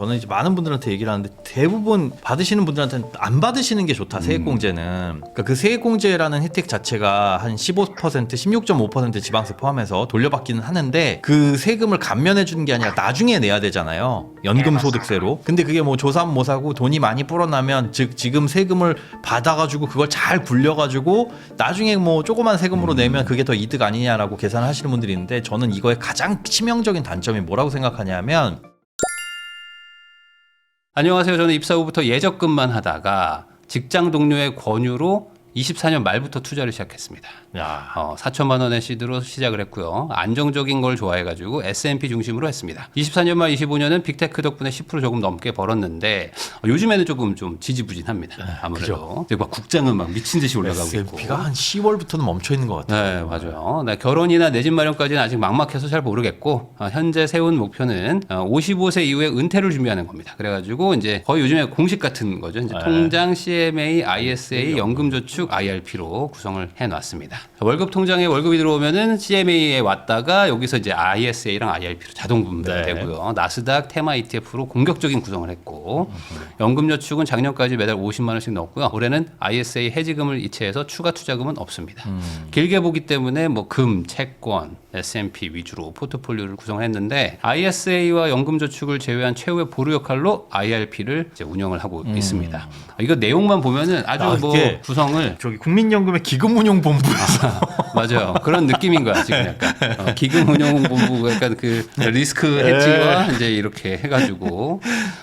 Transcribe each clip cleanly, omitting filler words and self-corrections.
저는 이제 많은 분들한테 얘기를 하는데 대부분 받으시는 분들한테는 안 받으시는 게 좋다. 세액공제는. 그러니까 그 세액공제라는 혜택 자체가 한 15%, 16.5% 지방세 포함해서 돌려받기는 하는데 그 세금을 감면해 주는 게 아니라 나중에 내야 되잖아요. 연금소득세로. 근데 그게 뭐 조삼모사고 돈이 많이 불어나면 즉 지금 세금을 받아가지고 그걸 잘 굴려가지고 나중에 뭐 조그만 세금으로 내면 그게 더 이득 아니냐라고 계산을 하시는 분들이 있는데 저는 이거의 가장 치명적인 단점이 뭐라고 생각하냐면 안녕하세요. 저는 입사 후부터 예적금만 하다가 직장 동료의 권유로 24년 말부터 투자를 시작했습니다. 4천만 원의 시드로 시작을 했고요. 안정적인 걸 좋아해가지고 S&P 중심으로 했습니다. 24년 말 25년은 빅테크 덕분에 10% 조금 넘게 벌었는데 요즘에는 조금 좀 지지부진합니다. 아무래도 막 국장은 막 미친 듯이 올라가고 있고. S&P가 한 10월부터는 멈춰 있는 것 같아요. 네, 맞아요. 네, 결혼이나 내 집 마련까지는 아직 막막해서 잘 모르겠고 현재 세운 목표는 55세 이후에 은퇴를 준비하는 겁니다. 그래가지고 이제 거의 요즘에 공식 같은 거죠. 이제 통장, CMA, ISA, 연금저축, IRP로 구성을 해놨습니다. 월급 통장에 월급이 들어오면은 CMA에 왔다가 여기서 이제 ISA랑 IRP로 자동 분배되고요. 나스닥, 테마 ETF로 공격적인 구성을 했고 연금저축은 작년까지 매달 50만 원씩 넣었고요. 올해는 ISA 해지금을 이체해서 추가 투자금은 없습니다. 길게 보기 때문에 뭐 금, 채권, S&P 위주로 포트폴리오를 구성했는데 ISA와 연금저축을 제외한 최후의 보루 역할로 IRP를 이제 운영을 하고 있습니다. 이거 내용만 보면은 아주 뭐 구성을 저기 국민연금의 기금운용본부에서 맞아요. 그런 느낌인 거야 지금 약간 기금운용본부 약간 그 리스크 해지와 이제 이렇게 해가지고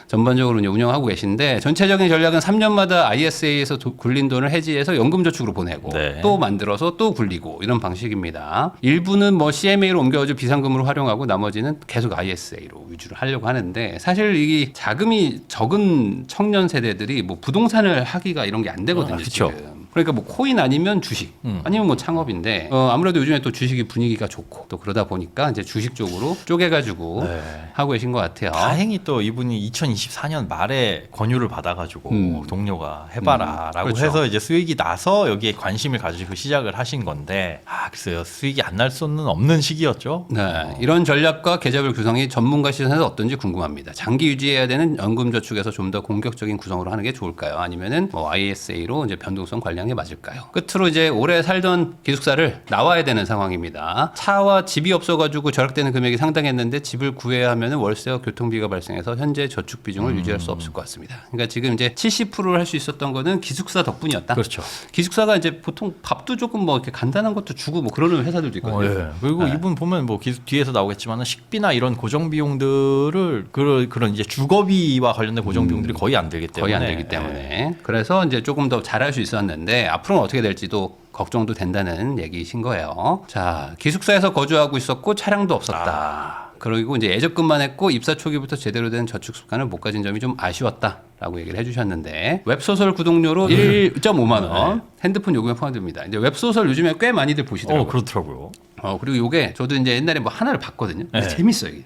전반적으로 이제 운영하고 계신데 전체적인 전략은 3년마다 ISA에서 굴린 돈을 해지해서 연금저축으로 보내고 또 만들어서 또 굴리고 이런 방식입니다. 일부는 뭐 CMA로 옮겨가지고 비상금으로 활용하고 나머지는 계속 ISA로 위주로 하려고 하는데 사실 이 자금이 적은 청년 세대들이 뭐 부동산을 하기가 이런 게 안 되거든요. 지금. 그러니까 뭐 코인 아니면 주식 아니면 뭐 창업인데 아무래도 요즘에 또 주식이 분위기가 좋고 또 그러다 보니까 이제 주식 쪽으로 쪼개가지고 하고 계신 것 같아요. 다행히 또 이분이 2024년 말에 권유를 받아가지고 동료가 해봐라라고 그렇죠. 해서 이제 수익이 나서 여기에 관심을 가지고 시작을 하신 건데 글쎄요 수익이 안 날 수는 없는 시기였죠. 네, 이런 전략과 계좌별 구성이 전문가 시선에서 어떤지 궁금합니다. 장기 유지해야 되는 연금저축에서 좀 더 공격적인 구성으로 하는 게 좋을까요? 아니면은 뭐 ISA로 이제 변동성 관리하는 게 맞을까요? 끝으로 이제 오래 살던 기숙사를 나와야 되는 상황입니다. 차와 집이 없어가지고 절약되는 금액이 상당했는데 집을 구해야 하면은 월세와 교통비가 발생해서 현재 저축 비중을 유지할 수 없을 것 같습니다. 그러니까 지금 이제 70%를 할 수 있었던 거는 기숙사 덕분이었다. 그렇죠. 기숙사가 이제 보통 밥도 조금 뭐 이렇게 간단한 것도 주고 뭐 그러는 회사들도 있거든요. 그리고 이분 보면 뭐 뒤에서 나오겠지만 식비나 이런 고정 비용들을 그런 이제 주거비와 관련된 고정 비용들이 거의 안 들기 때문에 그래서 이제 조금 더 잘할 수 있었는데 앞으로는 어떻게 될지도 걱정도 된다는 얘기이신 거예요. 자, 기숙사에서 거주하고 있었고 차량도 없었다. 그리고 이제 예적금만 했고 입사 초기부터 제대로 된 저축 습관을 못 가진 점이 좀 아쉬웠다라고 얘기를 해주셨는데 웹소설 구독료로 1.5만 원 핸드폰 요금에 포함됩니다. 이제 웹소설 요즘에 꽤 많이들 보시더라고요. 그렇더라고요. 그리고 요게 저도 이제 옛날에 뭐 하나를 봤거든요. 재밌어요. 이게.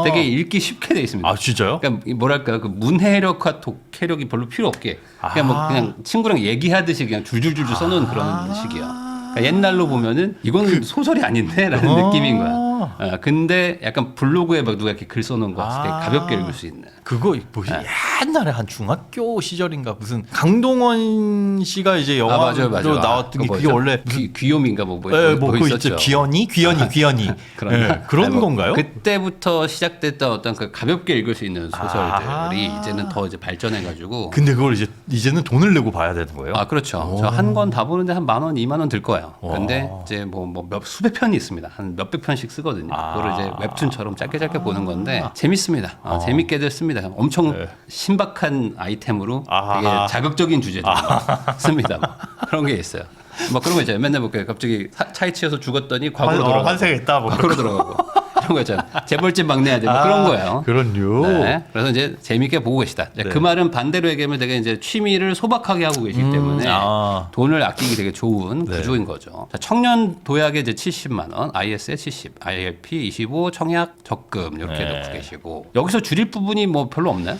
되게 읽기 쉽게 돼 있습니다. 진짜요? 그러니까 뭐랄까 그 문해력과 독해력이 별로 필요 없게 그냥 뭐 그냥 친구랑 얘기하듯이 그냥 줄줄줄 써놓은 그런 식이야. 그러니까 옛날로 보면은 이건 소설이 아닌데라는 느낌인 거야. 근데 약간 블로그에 막 누가 이렇게 글 써놓은 거 같이 되게 가볍게 읽을 수 있는. 그거 뭐지? 옛날에 한 중학교 시절인가 무슨 강동원 씨가 이제 영화로 나왔던 게 그게 원래 귀요미인가 뭐 그거 있죠. 귀연이 그런 건가요? 그때부터 시작됐던 어떤 그 가볍게 읽을 수 있는 소설들이 이제는 더 이제 발전해가지고. 근데 그걸 이제는 돈을 내고 봐야 되는 거예요? 그렇죠. 저 한 권 다 보는데 한 10,000원, 20,000원 들 거예요. 근데 이제 뭐 수백 편이 있습니다. 한 몇백 편씩 쓰거든요. 그거를 이제 웹툰처럼 짧게 보는 건데 재밌습니다. 재밌게들 씁니다. 엄청 신박한 아이템으로 되게 자극적인 주제들 씁니다. 뭐. 그런 게 있어요. 뭐 그런 거 있잖아요. 맨날 볼게요. 갑자기 차에 치여서 죽었더니 과거로 돌아가고. 환생했다. 과거로 돌아가고. 이런 거 있잖아요. 재벌집 막내 아들 뭐 그런 거예요. 그런요. 네. 그래서 이제 재밌게 보고 계시다. 그 말은 반대로 얘기하면 되게 이제 취미를 소박하게 하고 계시기 때문에 돈을 아끼기 되게 좋은 구조인 거죠. 자, 청년 도약에 이제 70만 원, IS에 70, IRP 25, 청약 적금 이렇게 넣고 계시고 여기서 줄일 부분이 뭐 별로 없나요?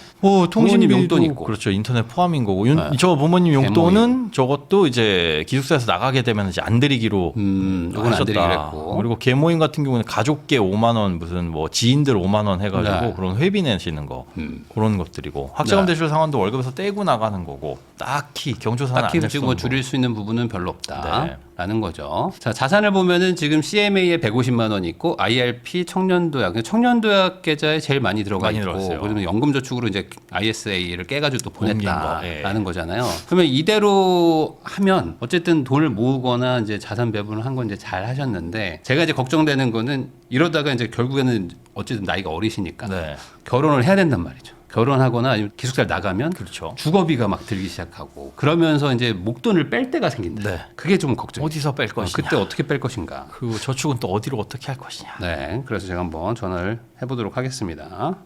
통신비 용돈 있고. 그렇죠. 인터넷 포함인 거고. 저 부모님 용돈은 저것도 이제 기숙사에서 나가게 되면 이제 안 드리기로 이건 안 드리기로 했고. 그리고 계모임 같은 경우는 가족계 5만 5만 원 무슨 뭐 지인들 5만 원 해가지고 네. 그런 회비 내시는 거 그런 것들이고 학자금 네. 대출 상환도 월급에서 떼고 나가는 거고 딱히 경조사는 딱히 안낼 지금 뭐 줄일 수 있는 부분은 별로 없다. 네. 라는 거죠. 자, 자산을 보면은 지금 CMA에 150만 원 있고 IRP 청년도약, 청년도약 계좌에 제일 많이 들어가 많이 있고 들어갔어요. 그러면 연금저축으로 이제 ISA를 깨가지고 또 옮긴 보냈다라는 거, 예. 거잖아요. 그러면 이대로 하면 어쨌든 돈을 모으거나 이제 자산 배분을 한 건 이제 잘 하셨는데 제가 이제 걱정되는 거는 이러다가 이제 결국에는 어쨌든 나이가 어리시니까 네. 결혼을 해야 된단 말이죠. 결혼하거나 아니면 기숙사를 나가면 그렇죠. 주거비가 막 들기 시작하고 그러면서 이제 목돈을 뺄 때가 생긴다. 네. 그게 좀 걱정. 어디서 뺄 것이냐. 그때 어떻게 뺄 것인가. 그리고 저축은 또 어디로 어떻게 할 것이냐. 네, 그래서 제가 한번 전화를 해보도록 하겠습니다.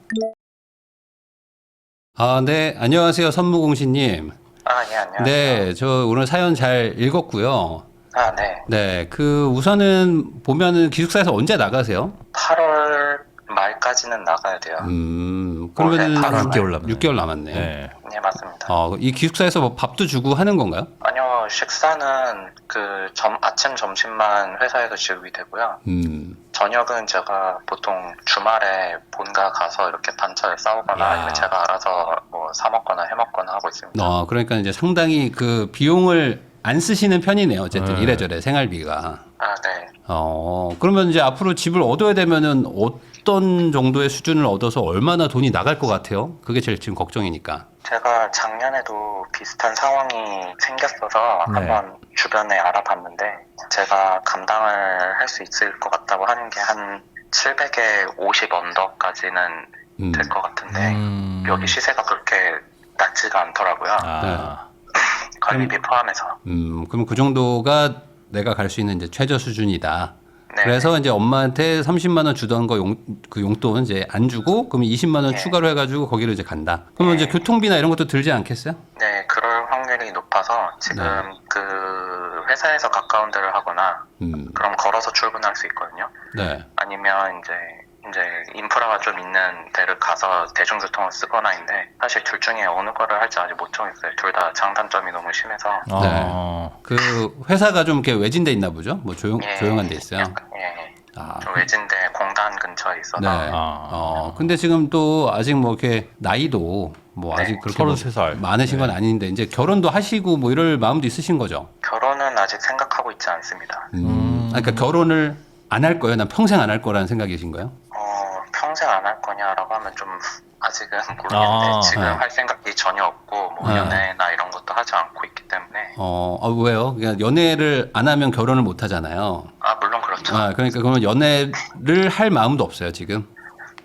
아, 네, 안녕하세요, 선무공시님. 아, 예, 안녕하세요. 네, 저 오늘 사연 잘 읽었고요. 아, 네. 네, 그 우선은 보면은 기숙사에서 언제 나가세요? 8월 말까지는 나가야 돼요. 그러면은 네, 딱 6개월 남았네. 6개월 남았네. 네. 네, 맞습니다. 이 기숙사에서 뭐 밥도 주고 하는 건가요? 아니요, 식사는 아침, 점심만 회사에서 지급이 되고요. 저녁은 제가 보통 주말에 본가 가서 이렇게 반차를 싸우거나 야. 아니면 제가 알아서 뭐 사먹거나 해먹거나 하고 있습니다. 그러니까 이제 상당히 그 비용을 안 쓰시는 편이네요. 어쨌든 네. 이래저래 생활비가. 아, 네. 그러면 이제 앞으로 집을 얻어야 되면은 어떤 정도의 수준을 얻어서 얼마나 돈이 나갈 것 같아요? 그게 제일 지금 걱정이니까. 제가 작년에도 비슷한 상황이 생겼어서 네. 한번 주변에 알아봤는데 제가 감당을 할 수 있을 것 같다고 하는 게 한 700에 50 언더까지는 될 것 같은데 여기 시세가 그렇게 낮지가 않더라고요. 아. 관리비 포함해서. 그럼 그 정도가 내가 갈 수 있는 이제 최저 수준이다. 네. 그래서 이제 엄마한테 30만 원 주던 거 그 용돈 이제 안 주고 그럼 20만 원 네. 추가로 해가지고 거기로 이제 간다. 그러면 네. 이제 교통비나 이런 것도 들지 않겠어요? 네, 그럴 확률이 높아서 지금 네. 그 회사에서 가까운 데를 하거나 그럼 걸어서 출근할 수 있거든요. 네. 아니면 이제 인프라가 좀 있는 데를 가서 대중교통을 쓰거나인데 사실 둘 중에 어느 거를 할지 아직 못 정했어요. 둘 다 장단점이 너무 심해서. 아. 그 회사가 좀 이렇게 외진데 있나 보죠? 뭐 예, 조용한 데 있어요. 예. 아, 좀 외진데 공단 근처에 있어서. 네. 아. 근데 지금 또 아직 뭐 이렇게 나이도 뭐 네. 아직 그렇게 뭐 33살. 많으신 건 아닌데 이제 결혼도 하시고 뭐 이럴 마음도 있으신 거죠? 결혼은 아직 생각하고 있지 않습니다. 그러니까 결혼을 안 할 거예요? 난 평생 안 할 거라는 생각이신 거예요? 평생 안 할 거냐라고 하면 좀 아직은 모르겠는데 아, 지금 네. 할 생각이 전혀 없고 뭐 네. 연애나 이런 것도 하지 않고 있기 때문에. 왜요? 그러니까 연애를 안 하면 결혼을 못 하잖아요. 아, 물론 그렇죠. 그러니까 그러면 연애를 할 마음도 없어요, 지금?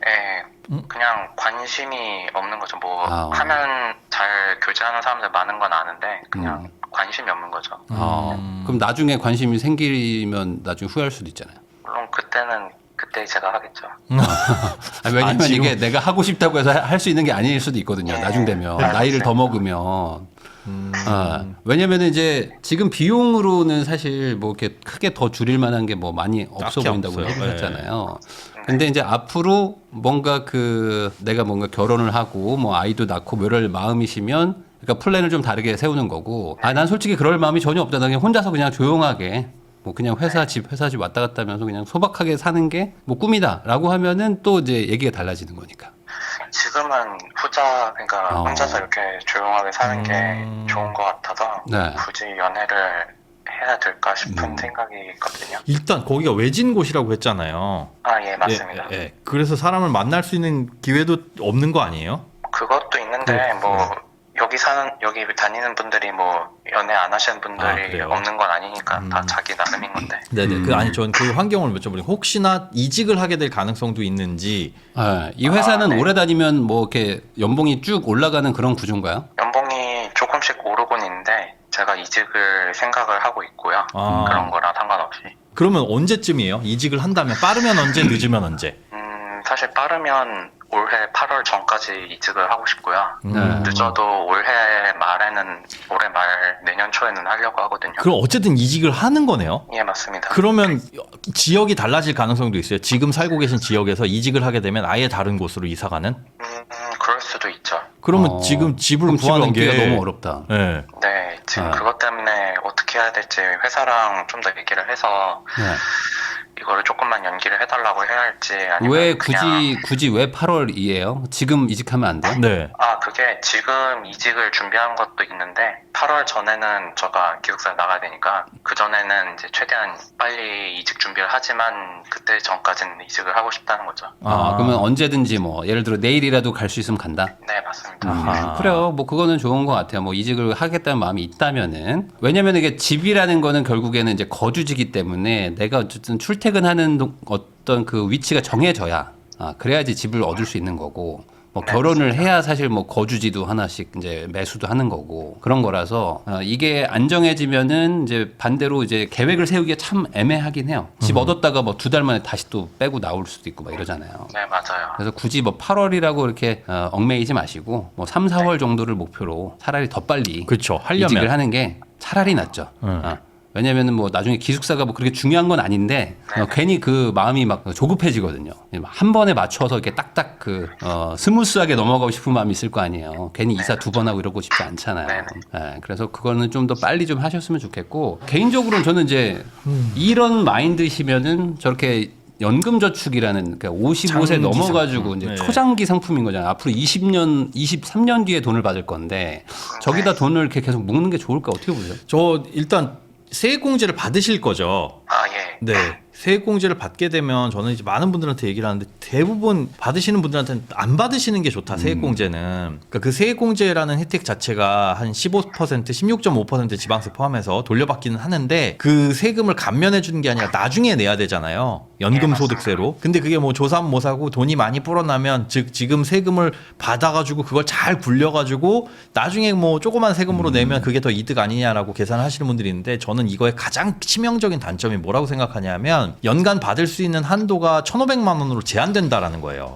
예, 그냥 관심이 없는 거죠. 뭐 아. 하면 잘 교제하는 사람들 많은 건 아는데 그냥 관심이 없는 거죠. 그럼 나중에 관심이 생기면 나중에 후회할 수도 있잖아요. 물론 그때는 그때 제가 하겠죠. 왜냐면 지금- 이게 내가 하고 싶다고 해서 할 수 있는 게 아닐 수도 있거든요. 네. 나중 되면 네, 나이를 더 맞아요. 먹으면. 왜냐면 이제 지금 비용으로는 사실 뭐 이렇게 크게 더 줄일 만한 게 뭐 많이 없어 딱히 보인다고 없어요. 해주셨잖아요. 근데 이제 앞으로 뭔가 내가 뭔가 결혼을 하고 뭐 아이도 낳고 뭐 이럴 마음이시면 그러니까 플랜을 좀 다르게 세우는 거고 난 솔직히 그럴 마음이 전혀 없다. 나 그냥 혼자서 그냥 조용하게 뭐 그냥 회사 집 왔다 갔다 하면서 그냥 소박하게 사는 게 뭐 꿈이다라고 하면은 또 이제 얘기가 달라지는 거니까. 지금은 그러니까 혼자서 이렇게 조용하게 사는 게 좋은 것 같아서 네. 굳이 연애를 해야 될까 싶은 생각이 있거든요. 일단 거기가 외진 곳이라고 했잖아요. 아, 예, 맞습니다. 예, 예. 그래서 사람을 만날 수 있는 기회도 없는 거 아니에요? 그것도 있는데 뭐 여기 다니는 분들이 뭐 연애 안 하시는 분들이 그래요? 없는 건 아니니까 다 자기 나름인 건데. 네네. 전 그 환경을 여쭤보니까 혹시나 이직을 하게 될 가능성도 있는지. 이 회사는 네. 오래 다니면 뭐 이렇게 연봉이 쭉 올라가는 그런 구조인가요? 연봉이 조금씩 오르곤 있는데 제가 이직을 생각을 하고 있고요. 아. 그런 거랑 상관없이. 그러면 언제쯤이에요? 이직을 한다면 빠르면 언제, 늦으면 언제? 사실 빠르면 올해 8월 전까지 이직을 하고 싶고요. 네. 늦어도 올해 말 내년 초에는 하려고 하거든요. 그럼 어쨌든 이직을 하는 거네요. 예, 맞습니다. 그러면 지역이 달라질 가능성도 있어요. 지금 살고 계신 지역에서 이직을 하게 되면 아예 다른 곳으로 이사 가는? 그럴 수도 있죠. 그러면 지금 집을 그럼 구하는 집을 얻기가 게 너무 어렵다. 네. 네, 지금 아. 그것 때문에 어떻게 해야 될지 회사랑 좀 더 얘기를 해서 네. 이거를 조금만 연기를 해달라고 해야 할지 아니면 왜 그냥 굳이 왜 8월이에요? 지금 이직하면 안 돼요? 네. 그게 지금 이직을 준비한 것도 있는데 8월 전에는 제가 기숙사에 나가야 되니까 그 전에는 이제 최대한 빨리 이직 준비를 하지만 그때 전까지는 이직을 하고 싶다는 거죠. 그러면 언제든지 뭐 예를 들어 내일이라도 갈 수 있으면 간다? 네, 맞습니다. 아하. 그래요. 뭐 그거는 좋은 것 같아요. 뭐 이직을 하겠다는 마음이 있다면은. 왜냐면 이게 집이라는 거는 결국에는 이제 거주지기 때문에 내가 어쨌든 출퇴근하는 어떤 그 위치가 정해져야 그래야지 집을 얻을 수 있는 거고. 뭐 결혼을 해야 사실 뭐 거주지도 하나씩 이제 매수도 하는 거고 그런 거라서 이게 안정해지면은 이제 반대로 이제 계획을 세우기가 참 애매하긴 해요. 집 얻었다가 뭐 2달 만에 다시 또 빼고 나올 수도 있고 막 이러잖아요. 네, 맞아요. 그래서 굳이 뭐 8월이라고 이렇게 얽매이지 마시고 뭐 3, 4월 정도를 목표로 차라리 더 빨리 그렇죠. 하려면. 이직을 하는 게 차라리 낫죠. 왜냐면은 뭐 나중에 기숙사가 뭐 그렇게 중요한 건 아닌데 괜히 그 마음이 막 조급해지거든요. 한 번에 맞춰서 이렇게 딱딱 스무스하게 넘어가고 싶은 마음이 있을 거 아니에요. 괜히 이사 2번 하고 이러고 싶지 않잖아요. 네, 그래서 그거는 좀 더 빨리 좀 하셨으면 좋겠고 개인적으로는 저는 이제 이런 마인드시면은 저렇게 연금저축이라는 그러니까 55세 장기 넘어가지고 상품. 이제 네. 초장기 상품인 거잖아요. 앞으로 20년, 23년 뒤에 돈을 받을 건데 저기다 돈을 이렇게 계속 묶는 게 좋을까 어떻게 보세요? 저 일단 세액공제를 받으실 거죠. 예. 네. 세액공제를 받게 되면 저는 이제 많은 분들한테 얘기를 하는데 대부분 받으시는 분들한테는 안 받으시는 게 좋다. 세액공제는. 그러니까 그 세액공제라는 혜택 자체가 한 15%, 16.5% 지방세 포함해서 돌려받기는 하는데 그 세금을 감면해 주는 게 아니라 나중에 내야 되잖아요. 연금소득세로. 근데 그게 뭐 조삼 모사고 돈이 많이 불어나면 즉 지금 세금을 받아가지고 그걸 잘 굴려가지고 나중에 뭐 조그만 세금으로 내면 그게 더 이득 아니냐라고 계산을 하시는 분들이 있는데 저는 이거의 가장 치명적인 단점이 뭐라고 생각하냐면 연간 받을 수 있는 한도가 1,500만 원으로 제한된다라는 거예요.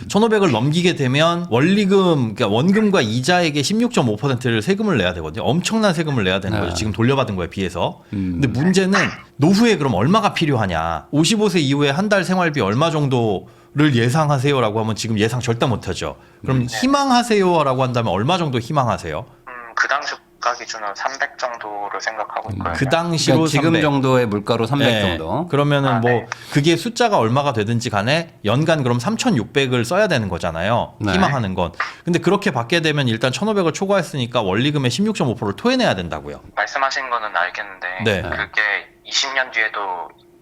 1,500을 넘기게 되면 원리금, 그러니까 원금과 이자에게 16.5%를 세금을 내야 되거든요. 엄청난 세금을 내야 되는 거죠. 지금 돌려받은 거에 비해서. 근데 문제는 노후에 그럼 얼마가 필요하냐. 55세 이후에 한 달 생활비 얼마 정도를 예상하세요라고 하면 지금 예상 절대 못하죠. 그럼 희망하세요라고 한다면 얼마 정도 희망하세요? 그 당시 물가 기준으로 300 정도를 생각하고 있거든요. 그 당시로 그러니까 지금 300. 정도의 물가로 300 네. 정도. 그러면은 뭐 네. 그게 숫자가 얼마가 되든지 간에 연간 그럼 3,600을 써야 되는 거잖아요. 네. 희망하는 건. 근데 그렇게 받게 되면 일단 1,500을 초과했으니까 원리금의 16.5%를 토해내야 된다고요. 말씀하신 거는 알겠는데 네. 그게 20년 뒤에도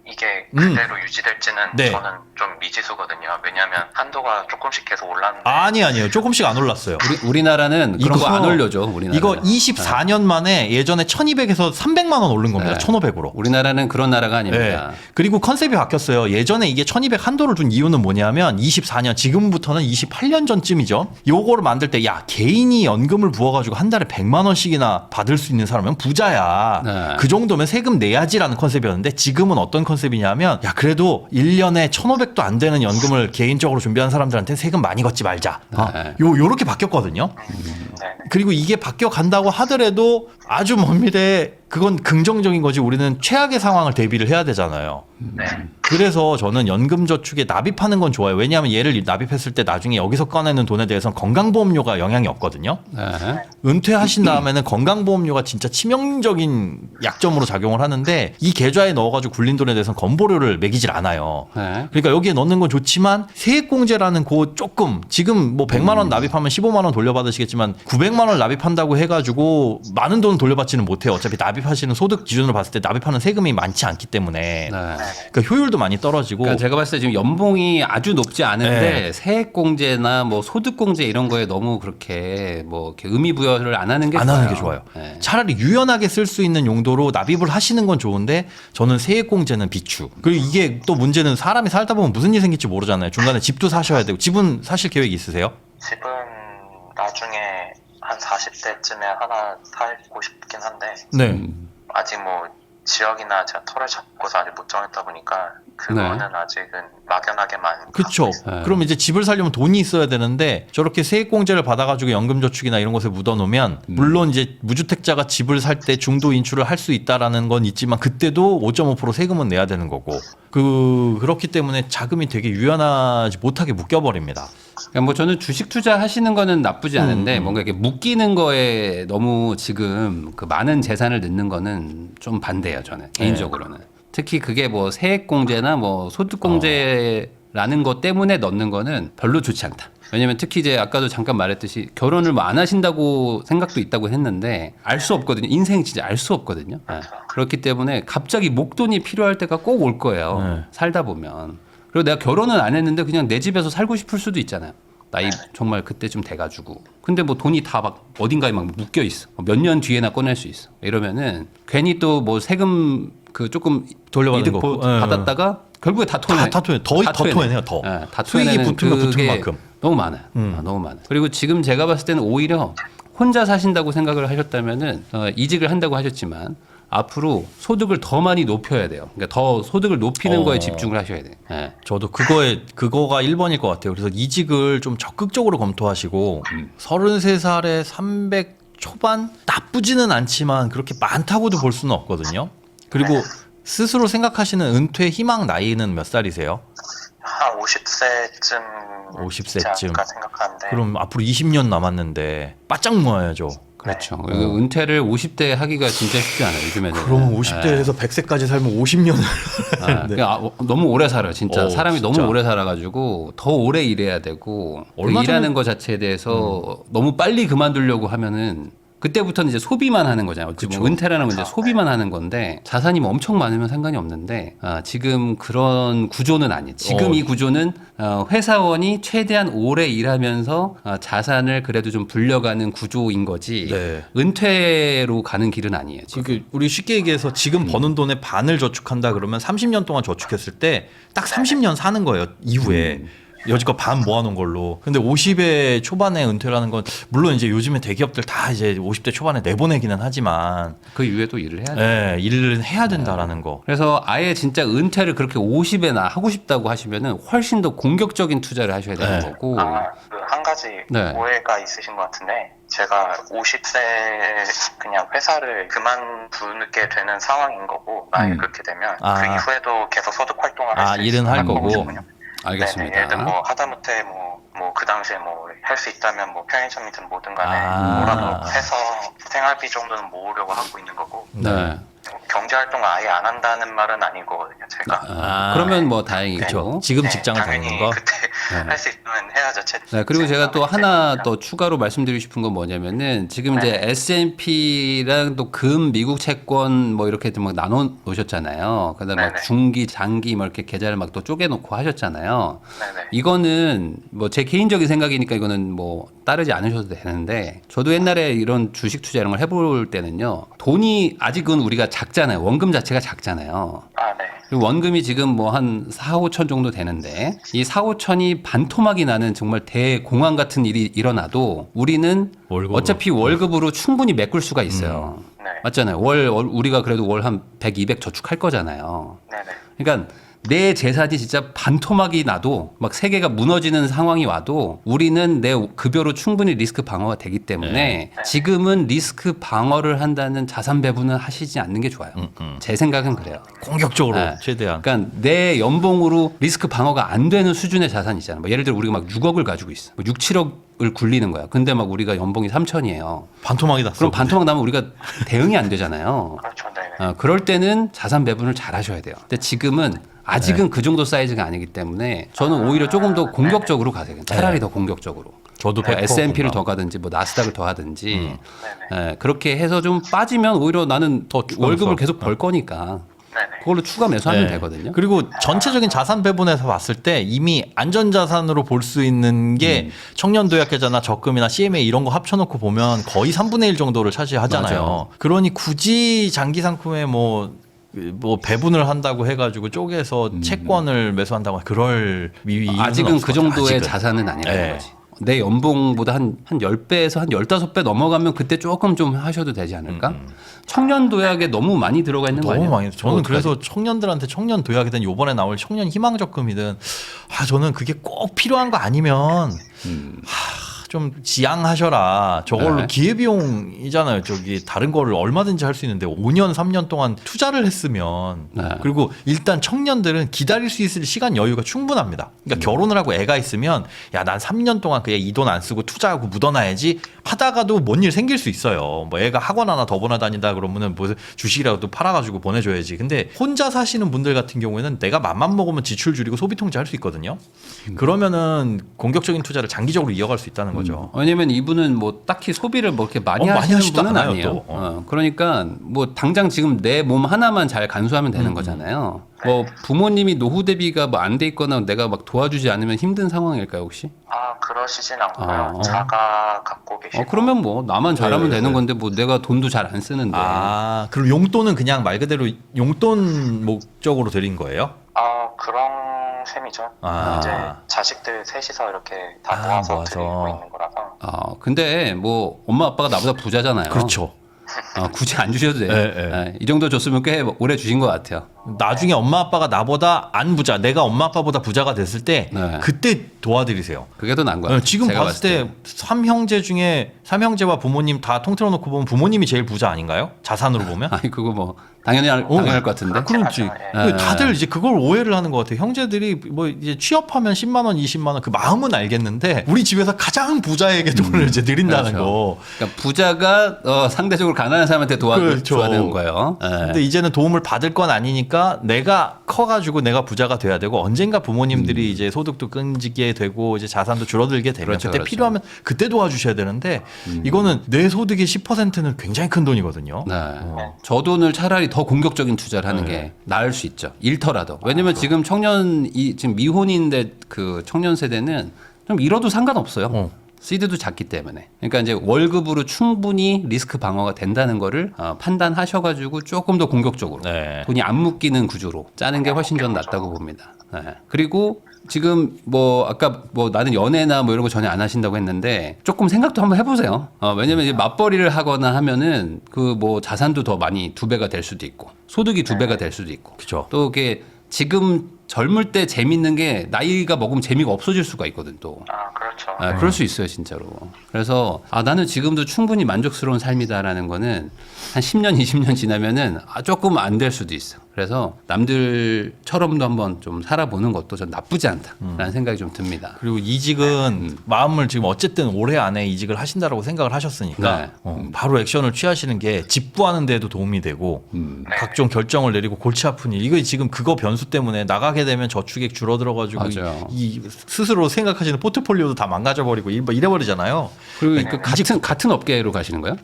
이게 그대로 유지될지는 네. 저는 좀 미지수거든요. 왜냐하면 한도가 조금씩 계속 올랐는데 아니에요. 조금씩 안 올랐어요. 우리나라는 그런 거 안 올려줘. 우리나라. 이거 24년 만에 예전에 1,200에서 300만 원 오른 겁니다. 네. 1,500으로. 우리나라는 그런 나라가 아닙니다. 네. 그리고 컨셉이 바뀌었어요. 예전에 이게 1,200 한도를 둔 이유는 뭐냐면 24년 지금부터는 28년 전쯤이죠. 요거를 만들 때 야 개인이 연금을 부어가지고 한 달에 100만 원씩이나 받을 수 있는 사람은 부자야. 네. 그 정도면 세금 내야지라는 컨셉이었는데 지금은 어떤 컨셉이냐면 야 그래도 1년에 1,500도 안 되는 연금을 개인적으로 준비한 사람들한테 세금 많이 걷지 말자. 네. 요렇게 바뀌었거든요. 네. 그리고 이게 바뀌어 간다고 하더라도 아주 먼 미래에 그건 긍정적인 거지 우리는 최악의 상황을 대비를 해야 되잖아요. 그래서 저는 연금저축에 납입하는 건 좋아요. 왜냐하면 얘를 납입했을 때 나중에 여기서 꺼내는 돈에 대해서는 건강보험료가 영향이 없거든요. 네. 은퇴하신 다음에는 건강보험료가 진짜 치명적인 약점으로 작용을 하는데 이 계좌에 넣어가지고 굴린 돈에 대해서는 건보료를 매기질 않아요. 네. 그러니까 여기에 넣는 건 좋지만 세액공제라는 그 조금 지금 뭐 100만 원 납입하면 15만 원 돌려받으시겠지만 900만 원 납입한다고 해가지고 많은 돈을 돌려받지는 못해요. 어차피 납입하시는 소득 기준으로 봤을 때 납입하는 세금이 많지 않기 때문에 네. 그러니까 효율도 많이 떨어지고 그러니까 제가 봤을 때 지금 연봉이 아주 높지 않은데 네. 세액공제나 뭐 소득공제 이런 거에 너무 그렇게 뭐 이렇게 의미 부여를 안 하는 게 안 좋아요. 하는 게 좋아요. 네. 차라리 유연하게 쓸 수 있는 용도로 납입을 하시는 건 좋은데 저는 세액공제는 비추. 그리고 이게 또 문제는 사람이 살다 보면 무슨 일이 생길지 모르잖아요. 중간에 집도 사셔야 되고 집은 사실 계획 있으세요? 집은 나중에 한 40대쯤에 하나 살고 싶긴 한데 네. 아직 뭐 지역이나 제가 터를 잡고서 아직 못 정했다 보니까 그거는 아직은 막연하게만 그렇죠. 갖고 있어요. 네. 그럼 이제 집을 살려면 돈이 있어야 되는데 저렇게 세액공제를 받아가지고 연금저축이나 이런 곳에 묻어놓으면 물론 이제 무주택자가 집을 살 때 중도 인출을 할 수 있다라는 건 있지만 그때도 5.5% 세금은 내야 되는 거고 그렇기 때문에 자금이 되게 유연하지 못하게 묶여버립니다. 그러니까 뭐 저는 주식 투자 하시는 거는 나쁘지 않은데 뭔가 이렇게 묶이는 거에 너무 지금 그 많은 재산을 넣는 거는 좀 반대예요. 저는 개인적으로는. 특히 그게 뭐 세액공제나 뭐 소득공제라는 것 때문에 넣는 거는 별로 좋지 않다. 왜냐면 특히 이제 아까도 잠깐 말했듯이 결혼을 뭐 안 하신다고 생각도 있다고 했는데 알 수 없거든요. 인생 진짜 알 수 없거든요. 네. 그렇기 때문에 갑자기 목돈이 필요할 때가 꼭 올 거예요. 네. 살다 보면. 그리고 내가 결혼은 안 했는데 그냥 내 집에서 살고 싶을 수도 있잖아요. 나이 정말 그때쯤 돼가지고. 근데 뭐 돈이 다 막 어딘가에 막 묶여 있어. 몇 년 뒤에나 꺼낼 수 있어. 이러면은 괜히 또 뭐 세금 그 조금 돌려받는 이득 거 받았다가 결국에 다 토해내. 다 토해내요. 더. 네, 다 수익이 토해내는 붙으면 붙은 그게 만큼. 너무 많아요. 너무 많아요. 그리고 지금 제가 봤을 때는 오히려 혼자 사신다고 생각을 하셨다면은 이직을 한다고 하셨지만 앞으로 소득을 더 많이 높여야 돼요. 그러니까 더 소득을 높이는 거에 집중을 하셔야 돼요. 네. 저도 그거가 1번일 것 같아요. 그래서 이직을 좀 적극적으로 검토하시고 33살에 300 초반 나쁘지는 않지만 그렇게 많다고도 볼 수는 없거든요. 그리고 스스로 생각하시는 은퇴 희망 나이는 몇 살이세요? 한 50세쯤 50세쯤. 생각하는데. 그럼 앞으로 20년 남았는데 바짝 모아야죠. 그렇죠. 그리고 은퇴를 50대에 하기가 진짜 쉽지 않아요. 요즘에는. 그럼 50대에서 100세까지 살면 50년을 너무 오래 살아요. 진짜 사람이 진짜. 너무 오래 살아가지고 더 오래 일해야 되고 얼마 일하는 거 자체에 대해서 너무 빨리 그만두려고 하면은 그때부터는 이제 소비만 하는 거잖아요. 어찌 보면 은퇴라는 건 이제 소비만 하는 건데 자산이 뭐 엄청 많으면 상관이 없는데 지금 그런 구조는 아니에요. 지금 이 구조는 회사원이 최대한 오래 일하면서 자산을 그래도 좀 불려가는 구조인 거지 네. 은퇴로 가는 길은 아니에요. 지금. 그 우리 쉽게 얘기해서 지금 버는 돈의 반을 저축한다 그러면 30년 동안 저축했을 때 딱 30년 사는 거예요. 이후에. 여지껏 반 모아놓은 걸로. 근데 50에 초반에 은퇴라는 건 물론 이제 요즘에 대기업들 다 이제 50대 초반에 내보내기는 하지만 그 이후에도 일을 해야 돼요. 일을 해야 된다라는 거. 그래서 아예 진짜 은퇴를 그렇게 50에나 하고 싶다고 하시면은 훨씬 더 공격적인 투자를 하셔야 되는 네. 거고. 한 가지 네. 오해가 있으신 것 같은데 제가 50세에 그냥 회사를 그만두게 되는 상황인 거고 만약에 그렇게 되면 그 이후에도 계속 소득 활동을 할 수 일은 있는 할 거고. 거거든요. 알겠습니다. 네네, 예를 들어 뭐 하다못해 뭐 그 당시에 뭐 할 수 있다면 뭐 편의점이든 뭐든 간에 뭐라도 해서 생활비 정도는 모으려고 하고 있는 거고 네. 경제 활동을 아예 안 한다는 말은 아니거든요 제가. 그러면 뭐 다행이죠. 지금 직장을 당연히 다니는 거. 그때 할 수 있으면 해야죠. 네, 그리고 제가 또 하나 더 추가로 말씀드리고 싶은 건 뭐냐면은 지금 이제 S&P랑 또 금, 미국 채권 뭐 이렇게 좀 막 나눠 놓으셨잖아요. 그다음에 막 네네. 중기, 장기 뭐 이렇게 계좌를 막 또 쪼개놓고 하셨잖아요. 네네. 이거는 뭐 제 개인적인 생각이니까 이거는 뭐 따르지 않으셔도 되는데 저도 옛날에 이런 주식 투자 이런 걸 해볼 때는요. 돈이 아직은 우리가 작잖아요. 원금 자체가 작잖아요. 네. 그리고 원금이 지금 뭐 한 4, 5천 정도 되는데 이 4, 5천이 반토막이 나는 정말 대공황 같은 일이 일어나도 우리는 월급으로. 어차피 월급으로 충분히 메꿀 수가 있어요. 네. 맞잖아요. 우리가 그래도 월 한 100, 200 저축할 거잖아요. 네네. 그러니까 내 재산이 진짜 반토막이 나도 막 세계가 무너지는 상황이 와도 우리는 내 급여로 충분히 리스크 방어가 되기 때문에 지금은 리스크 방어를 한다는 자산 배분은 하시지 않는 게 좋아요. 제 생각은 그래요. 공격적으로 네. 최대한. 그러니까 내 연봉으로 리스크 방어가 안 되는 수준의 자산이 있잖아요. 뭐 예를 들어 우리가 막 6억을 가지고 있어. 뭐 6, 7억을 굴리는 거야. 근데 막 우리가 연봉이 3천이에요. 반토막이 났어. 그럼 반토막 나면 우리가 대응이 안 되잖아요. 그렇죠. 네네. 그럴 때는 자산 배분을 잘 하셔야 돼요. 근데 지금은 아직은 그 정도 사이즈가 아니기 때문에 저는 오히려 조금 더 공격적으로 가세요. 차라리 더 공격적으로. 저도 뭐 100% S&P를 공감. 더 가든지 뭐 나스닥을 더 하든지 그렇게 해서 좀 빠지면 오히려 나는 더 추가 월급을 매수하고. 계속 벌 거니까 네네. 그걸로 추가 매수하면 네. 되거든요. 그리고 전체적인 자산 배분에서 봤을 때 이미 안전자산으로 볼 수 있는 게 청년도약계좌나 적금이나 CMA 이런 거 합쳐놓고 보면 거의 3분의 1 정도를 차지하잖아요. 맞아요. 그러니 굳이 장기 상품에 뭐 배분을 한다고 해가지고 쪼개서 채권을 매수한다고 그럴 이유는 아직은 없을 그 것 같아요. 정도의 아직은. 자산은 아니라는 네. 거지. 내 연봉보다 한 10배에서 한 15배 넘어가면 그때 조금 좀 하셔도 되지 않을까? 청년 도약에 너무 많이 들어가 있는 거 너무 아니에요? 많이. 저는 어떡하지? 그래서 청년들한테 청년 도약이든 요번에 나올 청년 희망적금이든 저는 그게 꼭 필요한 거 아니면 좀 지양하셔라. 저걸로 네. 기회비용이잖아요. 저기 다른 거를 얼마든지 할 수 있는데 5년 3년 동안 투자를 했으면 네. 그리고 일단 청년들은 기다릴 수 있을 시간 여유가 충분합니다. 그러니까 결혼을 하고 애가 있으면 야, 난 3년 동안 그냥 이 돈 안 쓰고 투자하고 묻어놔야지 하다가도 뭔 일 생길 수 있어요. 뭐 애가 학원 하나 더 보내다닌다 그러면은 뭐 주식이라도 팔아가지고 보내줘야지. 근데 혼자 사시는 분들 같은 경우에는 내가 맘만 먹으면 지출 줄이고 소비 통제할 수 있거든요. 그러면은 공격적인 투자를 장기적으로 이어갈 수 있다는 거죠. 왜냐면 이분은 뭐 딱히 소비를 뭐 이렇게 많이 많이 하시는 하지도 분은 않아요, 아니에요. 또. 그러니까 뭐 당장 지금 내 몸 하나만 잘 간수하면 되는 거잖아요. 뭐 부모님이 노후 대비가 뭐 안 돼 있거나 내가 막 도와주지 않으면 힘든 상황일까요 혹시? 그러시진 않고요. 아. 자가 갖고 계시고. 그러면 뭐 나만 잘하면 네, 되는 네. 건데 뭐 내가 돈도 잘 안 쓰는데. 아, 그럼 용돈은 그냥 말 그대로 용돈 목적으로 드린 거예요? 그런 셈이죠. 아. 이제 자식들 셋이서 이렇게 다 아, 모아서 모아서. 드리고 있는 거라서. 근데 뭐 엄마 아빠가 나보다 부자잖아요. 그렇죠. 굳이 안 주셔도 돼요. 네, 네. 이 정도 줬으면 꽤 오래 주신 것 같아요. 나중에 엄마 아빠가 나보다 안 부자, 내가 엄마 아빠보다 부자가 됐을 때 네. 그때 도와드리세요. 그게 더 나은 것 같아요. 지금 제가 봤을 때 삼형제 중에 삼형제와 부모님 다 통틀어 놓고 보면 부모님이 제일 부자 아닌가요? 자산으로 보면? 아니 그거 뭐 당연할 것 같은데. 그렇지. 맞아요. 예. 다들 이제 그걸 오해를 하는 것 같아요. 형제들이 뭐 이제 취업하면 10만 원, 20만 원 그 마음은 알겠는데 우리 집에서 가장 부자에게 돈을 이제 드린다는 그렇죠. 거. 그러니까 부자가 상대적으로 가난한 사람한테 그렇죠. 도와줘야 되는 거예요. 예. 근데 이제는 도움을 받을 건 아니니까 내가 커가지고 내가 부자가 돼야 되고 언젠가 부모님들이 이제 소득도 끊지게 되고 이제 자산도 줄어들게 되면 그렇죠, 그때 그렇죠. 필요하면 그때 도와주셔야 되는데 이거는 내 소득의 10%는 굉장히 큰 돈이거든요. 네. 저 돈을 차라리 더 공격적인 투자를 하는 네. 게 나을 수 있죠. 일터라도. 왜냐면 지금 지금 미혼인데 그 청년 세대는 좀 잃어도 상관없어요. 시드도 작기 때문에. 그러니까 이제 월급으로 충분히 리스크 방어가 된다는 거를 판단하셔가지고 조금 더 공격적으로 네. 돈이 안 묶이는 구조로 짜는 게 훨씬 전 낫다고 봅니다. 네. 그리고 지금 뭐 아까 뭐 나는 연애나 뭐 이런 거 전혀 안 하신다고 했는데 조금 생각도 한번 해보세요. 왜냐면 이제 맞벌이를 하거나 하면은 그 뭐 자산도 더 많이 2배가 될 수도 있고 소득이 2배가 될 수도 있고 그죠. 또 이게 지금 젊을 때 재밌는 게 나이가 먹으면 재미가 없어질 수가 있거든 또. 그렇죠. 그럴 수 있어요, 진짜로. 그래서 나는 지금도 충분히 만족스러운 삶이다라는 거는 한 10년, 20년 지나면은 조금 안 될 수도 있어. 그래서 남들처럼도 한번 좀 살아보는 것도 전 나쁘지 않다라는 생각이 좀 듭니다. 그리고 이직은 마음을 지금 어쨌든 올해 안에 이직을 하신다라고 생각을 하셨으니까 네. 바로 액션을 취하시는 게 집부하는 데도 도움이 되고 각종 결정을 내리고 골치 아픈 일 이거 지금 그거 변수 때문에 나가게 되면 저축액 줄어들어가지고 맞아요. 이 스스로 생각하시는 포트폴리오도 다 망가져버리고 이래버리잖아요. 그리고 같은 업계로 가시는 거예요?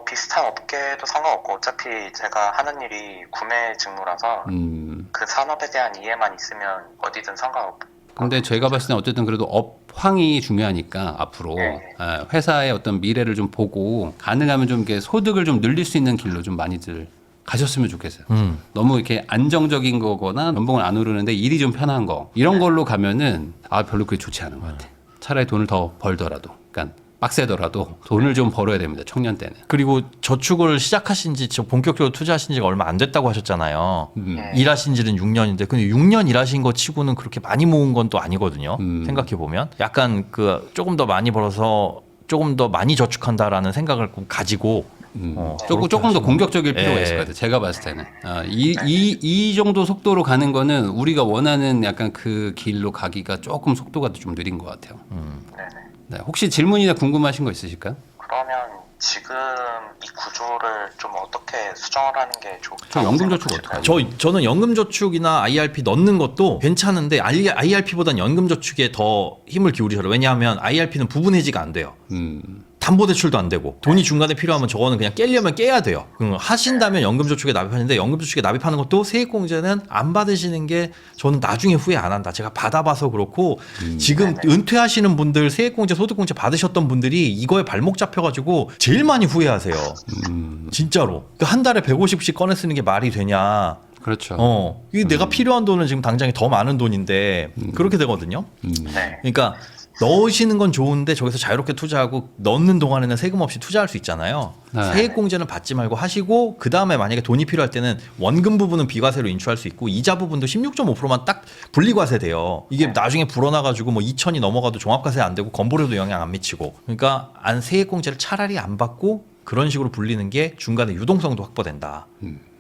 비슷한 업계도 상관없고 어차피 제가 하는 일이 구매 직무라서 그 산업에 대한 이해만 있으면 어디든 상관없고. 근데 제가 봤을 때는 어쨌든 그래도 업황이 중요하니까 앞으로 회사의 어떤 미래를 좀 보고 가능하면 좀 이렇게 소득을 좀 늘릴 수 있는 길로 좀 많이들 가셨으면 좋겠어요. 너무 이렇게 안정적인 거거나 연봉을 안 오르는데 일이 좀 편한 거 이런 걸로 가면은 별로 그게 좋지 않은 것 같아. 차라리 돈을 더 벌더라도, 그러니까 빡세더라도 돈을 좀 벌어야 됩니다. 청년 때는. 그리고 저축을 시작하신 지 본격적으로 투자하신 지가 얼마 안 됐다고 하셨잖아요. 일하신 지는 6년인데 근데 6년 일하신 거 치고는 그렇게 많이 모은 건 또 아니거든요. 생각해 보면 약간 그 조금 더 많이 벌어서 조금 더 많이 저축한다라는 생각을 꼭 가지고 조금 더 공격적일 필요가 예. 있을 것 같아요. 제가 봤을 때는 이 정도 속도로 가는 거는 우리가 원하는 약간 그 길로 가기가 조금 속도가 좀 느린 것 같아요. 네, 혹시 질문이나 궁금하신 거 있으실까요? 그러면 지금 이 구조를 좀 어떻게 수정을 하는 게 좋을까요? 저 연금저축 어떻게 하죠? 저는 연금저축이나 IRP 넣는 것도 괜찮은데 IRP보다는 연금저축에 더 힘을 기울이셔라. 왜냐하면 IRP는 부분 해지가 안 돼요. 담보대출도 안 되고 돈이 중간에 필요하면 저거는 그냥 깨려면 깨야 돼요. 하신다면 연금저축에 납입하는데 연금저축에 납입하는 것도 세액공제는 안 받으시는 게 저는 나중에 후회 안 한다. 제가 받아봐서 그렇고 지금 은퇴하시는 분들 세액공제 소득공제 받으셨던 분들이 이거에 발목 잡혀가지고 제일 많이 후회하세요. 진짜로. 한 달에 150씩 꺼내 쓰는 게 말이 되냐. 그렇죠. 이게 내가 필요한 돈은 지금 당장에 더 많은 돈인데 그렇게 되거든요. 네. 그러니까 넣으시는 건 좋은데 저기서 자유롭게 투자하고 넣는 동안에는 세금 없이 투자할 수 있잖아요. 네. 세액공제는 받지 말고 하시고 그 다음에 만약에 돈이 필요할 때는 원금 부분은 비과세로 인출할 수 있고 이자 부분도 16.5%만 딱 분리과세 돼요. 이게 나중에 불어나가지고 뭐 2천이 넘어가도 종합과세 안 되고 건보료도 영향 안 미치고. 그러니까 세액공제를 차라리 안 받고 그런 식으로 불리는 게 중간에 유동성도 확보된다.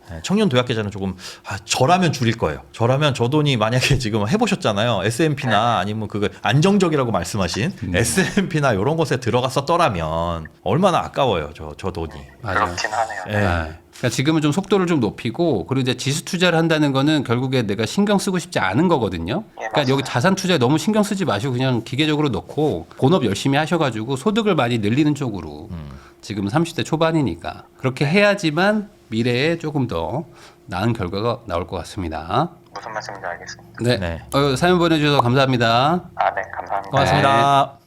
네, 청년 도약 계좌는 조금 저라면 줄일 거예요. 저라면 저 돈이 만약에 지금 해보셨잖아요. S&P나 아니면 그거 안정적이라고 말씀하신 S&P나 이런 곳에 들어갔었더라면 얼마나 아까워요. 저 돈이. 맞아요. 그렇긴 하네요. 네. 그러니까 지금은 좀 속도를 좀 높이고 그리고 이제 지수 투자를 한다는 거는 결국에 내가 신경 쓰고 싶지 않은 거거든요. 그러니까 맞아요. 여기 자산 투자에 너무 신경 쓰지 마시고 그냥 기계적으로 넣고 본업 열심히 하셔가지고 소득을 많이 늘리는 쪽으로 지금 30대 초반이니까 그렇게 해야지만 미래에 조금 더 나은 결과가 나올 것 같습니다. 무슨 말씀인지 알겠습니다. 네. 네. 사연 보내주셔서 감사합니다. 네, 감사합니다. 고맙습니다.